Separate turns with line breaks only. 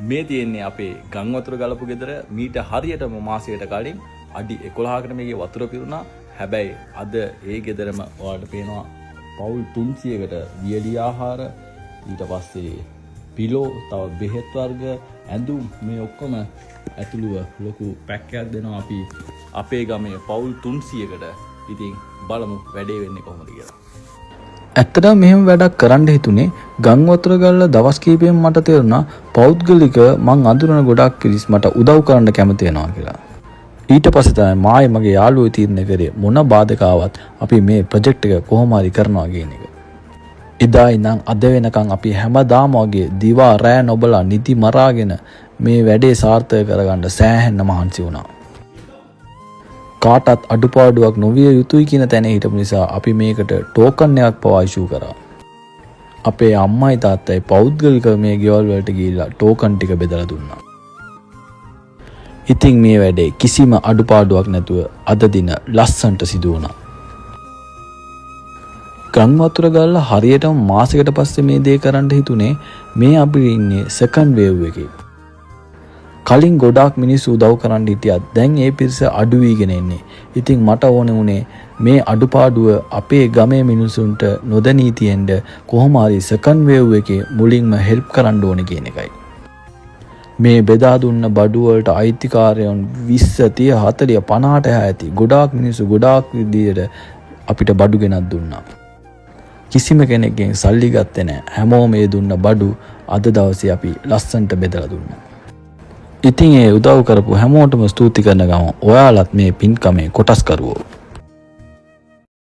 මේ තියෙන්නේ අපේ ගම් වතුර ගලපු ගෙදර මීට හරියටම මාසයකට කලින් අඩි 11කට මේකේ වතුර පිරුණා. හැබැයි අද ඒ ගෙදරම ඔයාලට පේනවා පවුල් 300කට වියලි ආහාර, ඊට පස්සේ පිලෝ, තව බෙහෙත් වර්ග, ඇඳුම් මේ ඔක්කොම ඇතුළුව ලොකු පැක් එකක් දෙනවා අපි අපේ ගමේ පවුල් 300කට. ඉතින් බලමු වැඩේ වෙන්නේ කොහොමද කියලා.
ඇත්තටම මෙහෙම වැඩක් කරන්න හිතුනේ ගම් වතුර ගල්ලා දවස් කිහිපෙම මට තේරුණා පෞද්ගලික මං අඳුරන ගොඩක් කිරිස් මට උදව් කරන්න කැමති වෙනවා කියලා. ඊට පස්සේ තමයි මායි මගේ යාළුවෝ තීරණය කරේ මොන බාධක ආවත් අපි මේ ප්‍රොජෙක්ට් එක කොහොම හරි කරනවා කියන එක. එදා ඉඳන් අද වෙනකන් අපි හැමදාම වගේ දිවා රෑ නොබලා නිදි මරාගෙන මේ වැඩේ සාර්ථක කරගන්න සෑහෙන්න මහන්සි වුණා. කාටත් අඩුපාඩුවක් නොවිය යුතුයි කියන තැන හිටපු නිසා අපි මේකට ටෝකන් එකක් පවා ඉෂුව කරා. අපේ අම්මයි තාත්තයි පෞද්ගලික මේ ගෙවල් වලට ගිහිල්ලා ටෝකන් ටික බෙදලා දුන්නා. ඉතින් මේ වැඩේ කිසිම අඩුපාඩුවක් නැතුව අද දින ලස්සන්ට සිදු වුණා. ගම් වතුර ගල්ලා හරියටම මාසයකට පස්සේ මේ දේ කරන්න හිතුනේ මේ අපි ඉන්නේ සෙකන්ඩ් වේව් එකේ. කලින් ගොඩාක් මිනිස්සු උදව් කරන්න හිටියත් දැන් ඒ පිරිස අඩු වීගෙන එන්නේ. ඉතින් මට ඕනේ උනේ මේ අඩුපාඩුව අපේ ගමේ මිනිසුන්ට නොදැනී තියෙන්න කොහොම හරි සෙකන්ඩ් වේව් එකේ මුලින්ම හෙල්ප් කරන්න ඕනේ කියන එකයි. මේ බෙදා දුන්න බඩු වලට අයිතිකාරයන් 20 30 40 50ට ඇති ගොඩාක් මිනිස්සු ගොඩාක් විදියට අපිට බඩු ගෙනත් දුන්නා. කිසිම කෙනෙක්ගෙන් සල්ලි ගත්තේ නැහැ. හැමෝම මේ දුන්න බඩු අද දවසේ අපි ලස්සන්ට බෙදලා දුන්නා. ඉතින් ඒ උදව් කරපු හැමෝටම ස්තුති කරන ගම ඔයාලත් මේ පින්කමේ කොටස්කරුවෝ.